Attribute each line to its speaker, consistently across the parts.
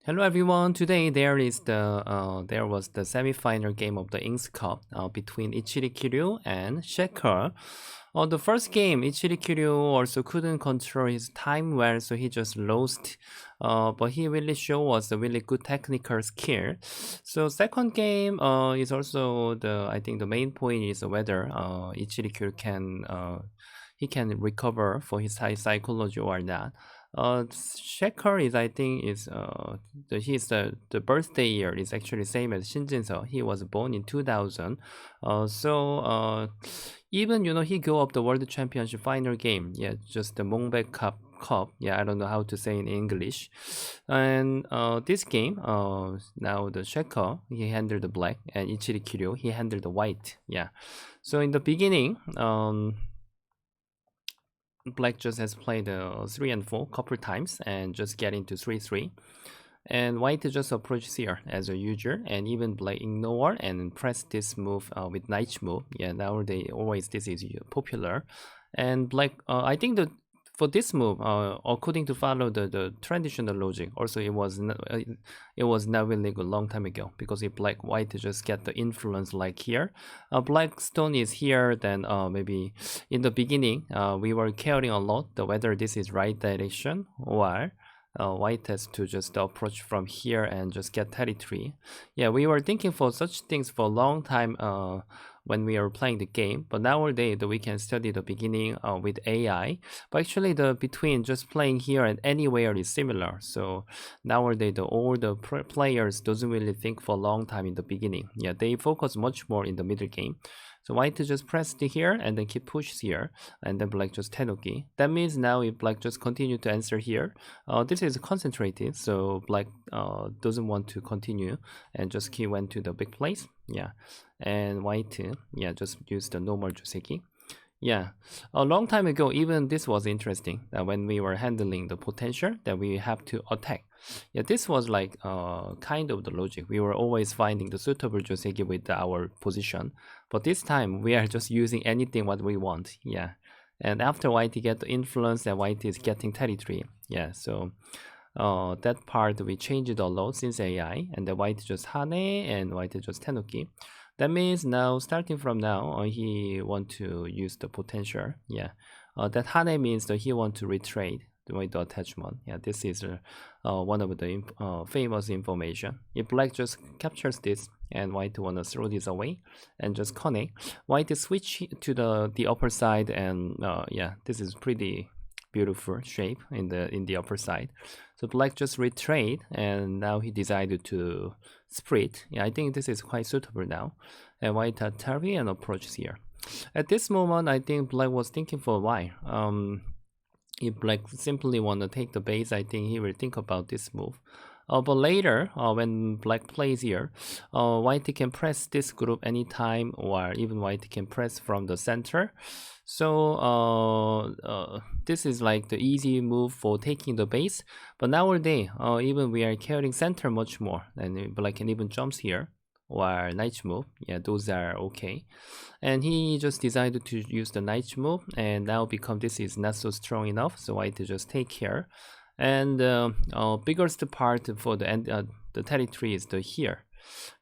Speaker 1: Hello everyone. Today there was the semi-final game of the Inks Cup between Ichiriki and Shekhar. On the first game, Ichiriki also couldn't control his time well, so he just lost. But he really showed us a really good technical skill. So second game is also I think the main point is whether Ichiriki he can recover for his high psychology or not. Shekhar is I think is the birthday year is actually same as Shinjin-seo. He was born in 2000. Even he go up the world championship final game. Yeah, just the Mongbaek Cup. Yeah, I don't know how to say in English. And this game, now the Shekhar he handled the black and Ichiri Kiryu he handled the white. Yeah. So in the beginning, Black just has played 3 and 4 couple times and just get into 3-3. And White just approaches here as a user, and even Black ignore and press this move with Knight move. Yeah, nowadays always this is popular. And Black, I think that for this move, according to follow the traditional logic, also it was not really good long time ago, because if Black White just get the influence like here, Black Stone is here, then maybe in the beginning we were caring a lot the whether this is right direction or White has to just approach from here and just get territory. Yeah, we were thinking for such things for a long time when we are playing the game, but nowadays we can study the beginning with AI. But actually, the between just playing here and anywhere is similar. So nowadays, all the players doesn't really think for a long time in the beginning. Yeah, they focus much more in the middle game. So White just press the here and then keep push here, and then Black just tenuki. That means now if Black just continue to answer here, this is concentrated, so Black doesn't want to continue and just key went to the big place. Yeah, and White, yeah, just use the normal Joseki. Yeah, a long time ago, even this was interesting that when we were handling the potential that we have to attack. Yeah, this was like kind of the logic. We were always finding the suitable Joseki with our position, but this time we are just using anything what we want. Yeah, and after White get the influence, and White is getting territory. Yeah, so that part we changed a lot since AI, and the White just Hane and White just Tenuki. That means now, starting from now, he want to use the potential. Yeah, that Hane means that he want to retrade with the attachment. Yeah, this is one of the famous information. If Black just captures this and White wanna throw this away and just connect, White switch to the upper side, and yeah, this is pretty beautiful shape in the upper side. So Black just retrade, and now he decided to split. Yeah, I think this is quite suitable now. And White had Terry and approaches here. At this moment, I think Black was thinking for a while. If Black simply want to take the base, I think he will think about this move. But later, when Black plays here, White can press this group anytime, or even White can press from the center. So this is like the easy move for taking the base. But nowadays, even we are carrying center much more, and Black can even jumps here or knight move. Yeah, those are okay. And he just decided to use the knight move, and now become this is not so strong enough, so White just take care. And biggest part for the territory is the here.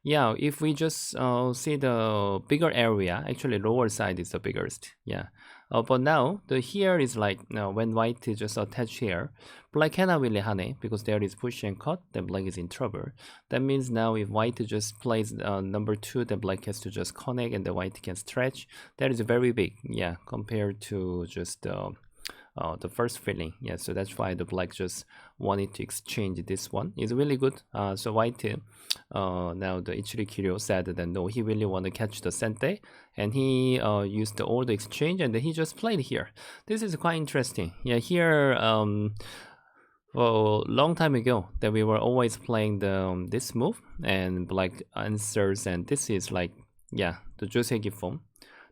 Speaker 1: Yeah, if we just see the bigger area, actually lower side is the biggest. Yeah, but now the here is like when White just attach here, Black cannot really hane because there is push and cut, then Black is in trouble. That means now if White just plays number 2, then Black has to just connect and the White can stretch. That is very big, yeah, compared to just the first feeling. Yeah, so that's why the Black just wanted to exchange this one. It's really good. So White now the Ichiriki said that no, he really want to catch the Sente, and he used the order exchange, and then he just played here. This is quite interesting. Yeah, here well, long time ago that we were always playing the this move and Black answers, and this is like, yeah, the Joseki form.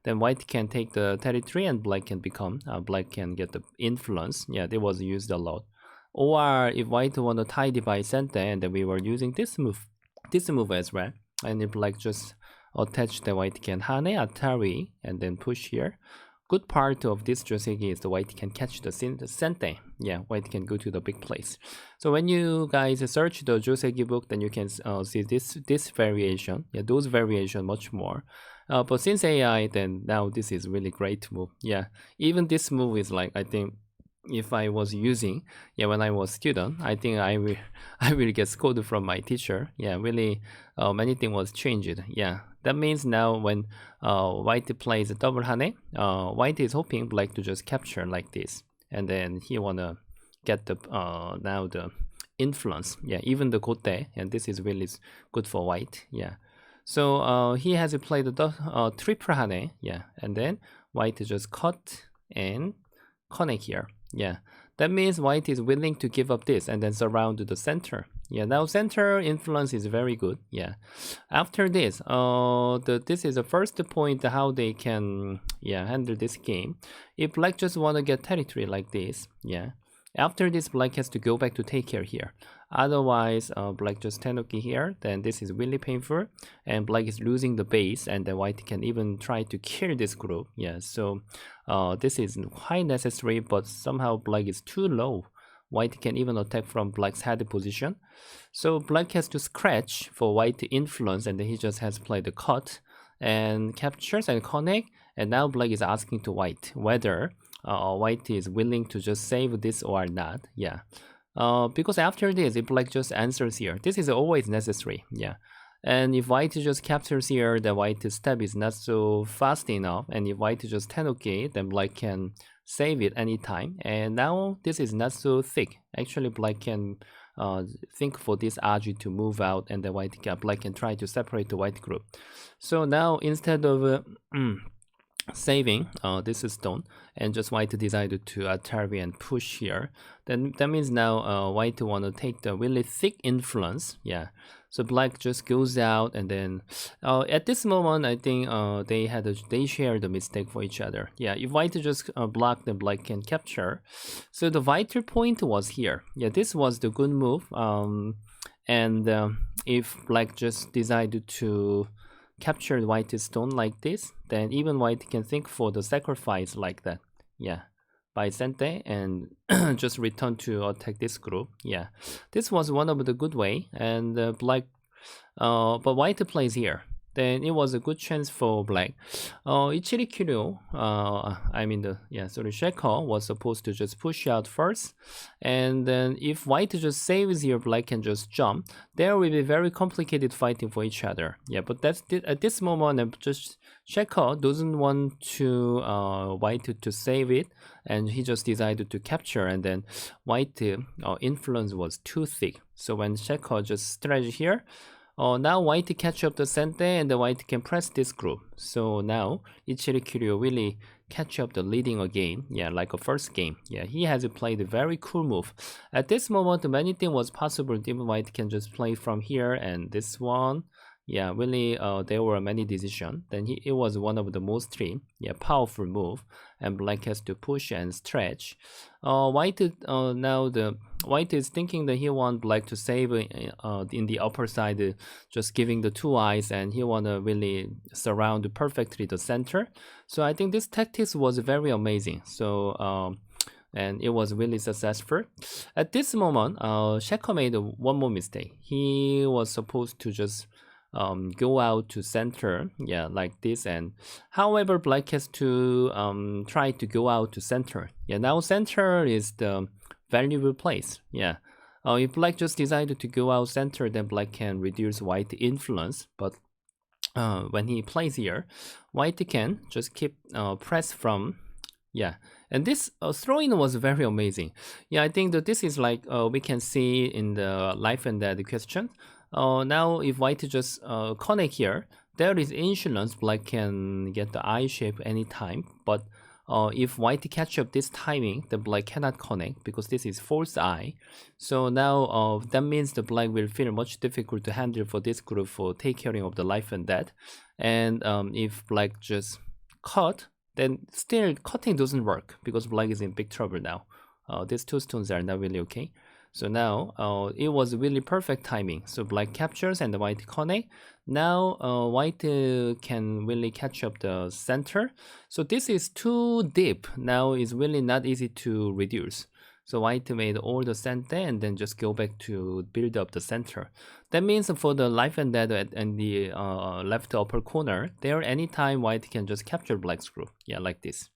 Speaker 1: Then White can take the territory and Black can become, Black can get the influence. Yeah, it was used a lot. Or if White want to tidy by center, and then we were using this move as well. And if Black just attach the White can Hane Atari and then push here. Good part of this Joseki is the White can catch the center. yeah, white can go to the big place. So when you guys search the Joseki book, then you can see this variation, yeah, those variation much more. But since AI, then now this is really great move. Yeah, even this move is like, I think if I was using, yeah, when I was student, I think I will I will get scolded from my teacher. Yeah, really, many things was changed. Yeah, that means now when white plays a double hane, white is hoping black to just capture like this, and then he wanna get the now the influence. Yeah, even the gote, and this is really good for white. Yeah, so he has played the triple hane. Yeah, and then white just cut and connect here. Yeah, that means white is willing to give up this and then surround the center. Yeah, now center influence is very good. Yeah, after this, this is the first point how they can handle this game. If black just want to get territory like this, yeah. After this, black has to go back to take care here. Otherwise, black just tenuki here, then this is really painful, and black is losing the base, and the white can even try to kill this group. Yeah, so this is quite necessary, but somehow black is too low. White can even attack from black's head position. So black has to scratch for white to influence, and then he just has played the cut and captures and connect. And now black is asking to white whether white is willing to just save this or not. Yeah, because after this, if black just answers here, this is always necessary. Yeah. And if white just captures here, the white step is not so fast enough. And if white just 10 okay, then black can save it anytime. And now this is not so thick. Actually, black can think for this RG to move out, and the black can try to separate the white group. So now instead of saving this stone, and just white decided to attack and push here, then that means now white want to take the really thick influence. Yeah, so black just goes out, and then at this moment I think they share the mistake for each other. Yeah, if white just block, then black can capture. So the vital point was here. Yeah, this was the good move. And if black just decided to capture white stone like this, then even white can think for the sacrifice like that. Yeah, by Sente, and just return to attack this group. Yeah, this was one of the good way, and black, but white plays here. Then it was a good chance for black. Ichiriki, I mean Sheko was supposed to just push out first, and then if white just saves here, black can just jump. There will be very complicated fighting for each other. Yeah, but that's at this moment, just Sheko doesn't want to white to save it, and he just decided to capture, and then white influence was too thick. So when Sheko just stretch here, now white catch up the Sente, and the white can press this group. So now Ichiriki really catch up the leading again. Yeah, like a first game. Yeah, he has played a very cool move. At this moment, many things was possible. Even white can just play from here and this one. Yeah, really, there were many decisions. Then it was one of the most powerful move, and black has to push and stretch. White now the white is thinking that he want black to save in the upper side, just giving the two eyes, and he wanna really surround perfectly the center. So I think this tactics was very amazing. So and it was really successful. At this moment, Sheko made one more mistake. He was supposed to just go out to center, yeah, like this, and however black has to try to go out to center. Yeah, now center is the valuable place. Yeah, if black just decided to go out center, then black can reduce white influence. But when he plays here, white can just keep press from. Yeah, and this throw-in was very amazing. Yeah, I think that this is like we can see in the life and death question. Now if white just connect here, there is insurance, black can get the eye shape anytime. But if white catch up this timing, the black cannot connect because this is false eye. So now that means the black will feel much difficult to handle for this group for take caring of the life and death. And if black just cut, then still cutting doesn't work because black is in big trouble now. These two stones are not really okay. So now it was really perfect timing. So black captures and the white connect. Now white can really catch up the center. So this is too deep. Now it's really not easy to reduce. So white made all the center and then just go back to build up the center. That means for the life and death and the left upper corner, there anytime white can just capture black's group. Yeah, like this.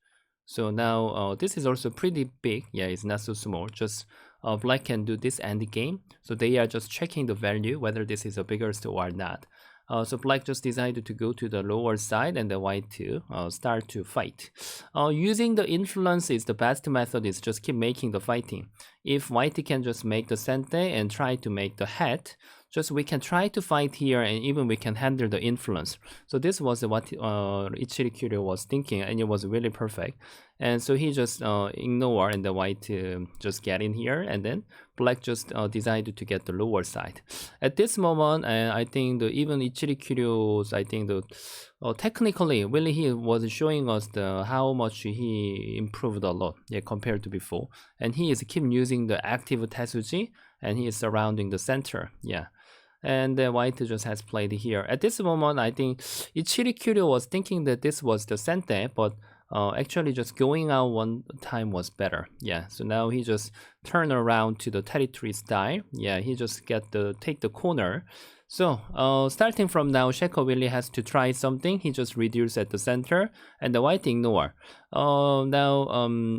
Speaker 1: So now this is also pretty big. Yeah, it's not so small. Just black can do this end game. So they are just checking the value whether this is a bigger or not. So black just decided to go to the lower side and the white to start to fight. Using the influence is the best method, is just keep making the fighting. If white can just make the center and try to make the head, just we can try to fight here and even we can handle the influence. So this was what Ichiriki was thinking, and it was really perfect. And so he just ignore and the white just get in here, and then black just decided to get the lower side. At this moment, I think even Ichiriki, I think technically really he was showing us how much he improved a lot, yeah, compared to before. And he is keep using the active Tetsuji, and he is surrounding the center, yeah. And white just has played here. At this moment, I think Ichiriki was thinking that this was the center, but actually just going out one time was better. Yeah, so now he just turn around to the territory style. Yeah, he just take the corner. So starting from now, Sheko really has to try something. He just reduced at the center and the white ignore. Now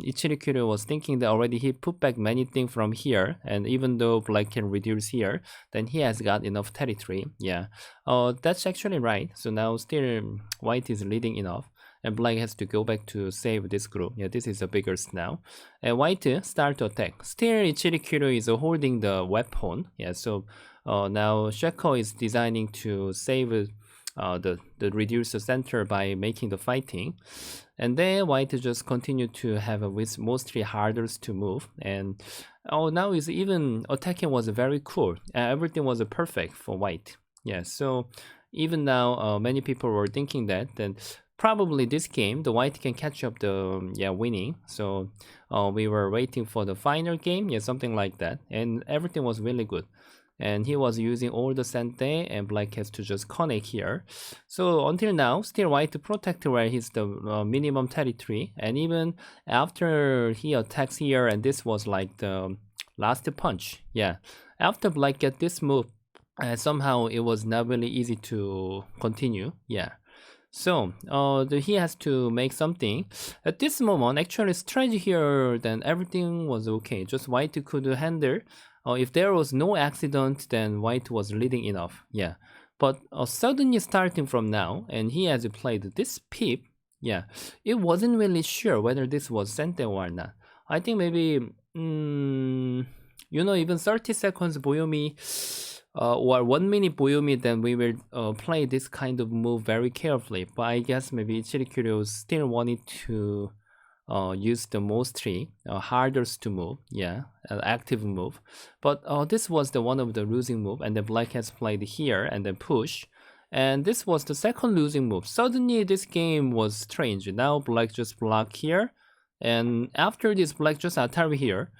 Speaker 1: Ichiriki was thinking that already he put back many things from here, and even though black can reduce here, then he has got enough territory. Yeah, that's actually right. So now still white is leading enough, and black has to go back to save this group. Yeah, this is the biggest now. And white start to attack. Still Ichiriki is holding the weapon. Yeah, so now Sheko is designing to save the reduced center by making the fighting. And then white just continue to have with mostly harder to move. And now is even attacking was very cool. Everything was perfect for white. Yeah, so even now many people were thinking that then probably this game the white can catch up the winning. So we were waiting for the final game, yeah, something like that, and everything was really good. And he was using all the center, and black has to just connect here. So until now, still white to protect where he's the minimum territory. And even after he attacks here, and this was like the last punch. Yeah, after black get this move, somehow it was not really easy to continue. Yeah. So he has to make something. At this moment, actually strategy here, then everything was okay. Just white could handle. If there was no accident, then white was leading enough. Yeah, but suddenly starting from now, and he has played this pip. Yeah, it wasn't really sure whether this was center or not. I think maybe even 30 seconds Boyomi or 1 minute Boyomi, then we will play this kind of move very carefully. But I guess maybe Ichiriki still wanted to use the mostly hardest to move, yeah, active move. But this was the one of the losing move, and then black has played here and then push. And this was the second losing move. Suddenly this game was strange. Now black just block here, and after this black just attack here.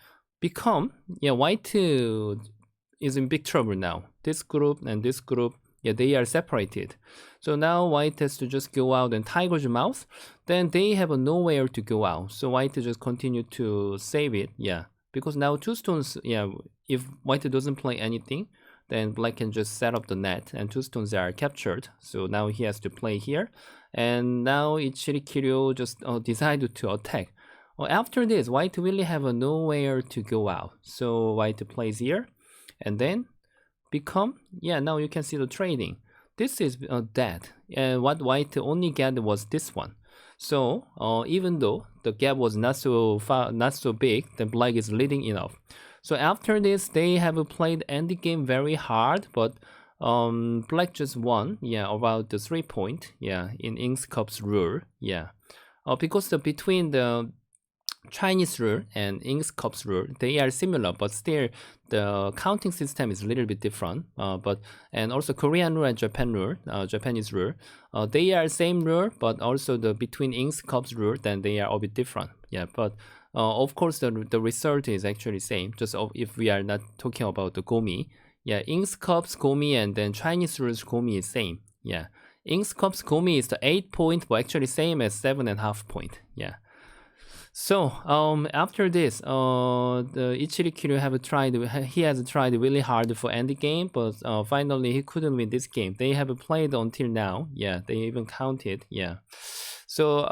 Speaker 1: White is in big trouble now. This group and this group, yeah, they are separated. So now white has to just go out and tiger's mouth. Then they have nowhere to go out. So white just continue to save it, yeah. Because now two stones, yeah, if white doesn't play anything, then black can just set up the net and two stones are captured. So now he has to play here. And now Ichiriki just decided to attack. After this, white really have nowhere to go out. So white plays here, and then now you can see the trading. This is dead, and what white only get was this one. So even though the gap was not so big, then black is leading enough. So after this, they have played endgame very hard, but black just won, yeah, about the 3 point, yeah, in Inks Cup's rule, yeah, because between the Chinese rule and Inks Cup's rule, they are similar, but still the counting system is a little bit different. And also Korean rule and Japanese rule, they are same rule, but also the between Inks Cup's rule, then they are a bit different. Yeah, but of course the result is actually same. Just if we are not talking about the Gomi, yeah, Inks Cup's Gomi and then Chinese rule's Gomi is same. Yeah, Inks Cup's Gomi is the 8 point, but actually same as 7.5 point. Yeah. So after this, the Ichiriki have tried. He has tried really hard for Endgame, but finally he couldn't win this game. They have played until now. Yeah, they even counted. Yeah. So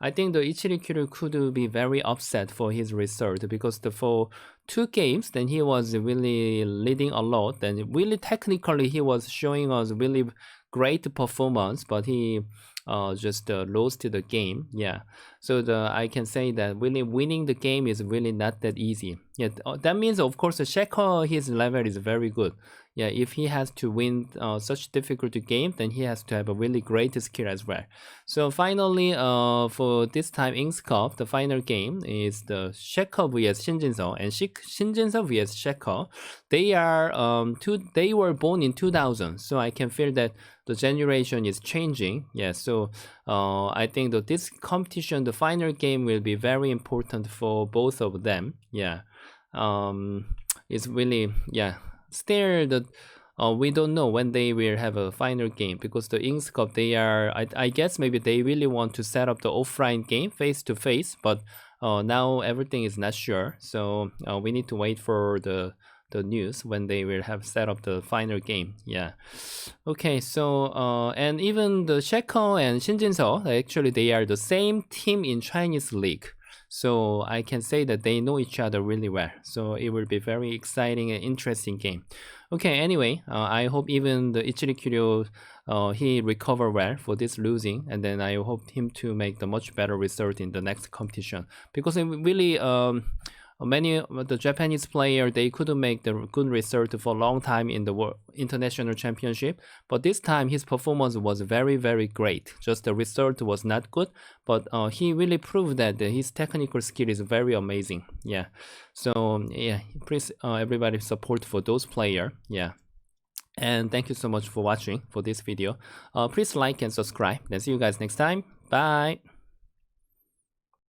Speaker 1: I think the Ichiriki could be very upset for his result because for 2 games, then he was really leading a lot. And really technically he was showing us really great performance, but he just lost the game. Yeah. So I can say that really winning the game is really not that easy. Yeah, that means of course the Shekhar, his level is very good. Yeah, if he has to win such difficult game, then he has to have a really great skill as well. So finally, for this time Inks Cup, the final game is the Shekhar vs Shinjinso, and Shinjinso vs Shekhar. They are they were born in 2000, so I can feel that the generation is changing. Yeah, so I think that this competition, the final game, will be very important for both of them. Yeah, it's really, yeah. Still, we don't know when they will have a final game because the Inks Cup, they are, I guess maybe they really want to set up the offline game face to face, but now everything is not sure. So we need to wait for the news when they will have set up the final game. Yeah. Okay, so and even the Shekhar and Shinjinso, actually they are the same team in Chinese league. So I can say that they know each other really well. So it will be very exciting and interesting game. Okay, anyway, I hope even the Ichiriki he recover well for this losing, and then I hope him to make the much better result in the next competition because it really many of the Japanese player, they couldn't make the good result for a long time in the world international championship, but this time his performance was very great. Just the result was not good, but he really proved that his technical skill is very amazing. Yeah, so yeah, please everybody support for those player. Yeah. And thank you so much for watching for this video. Please like and subscribe. Then see you guys next time. Bye.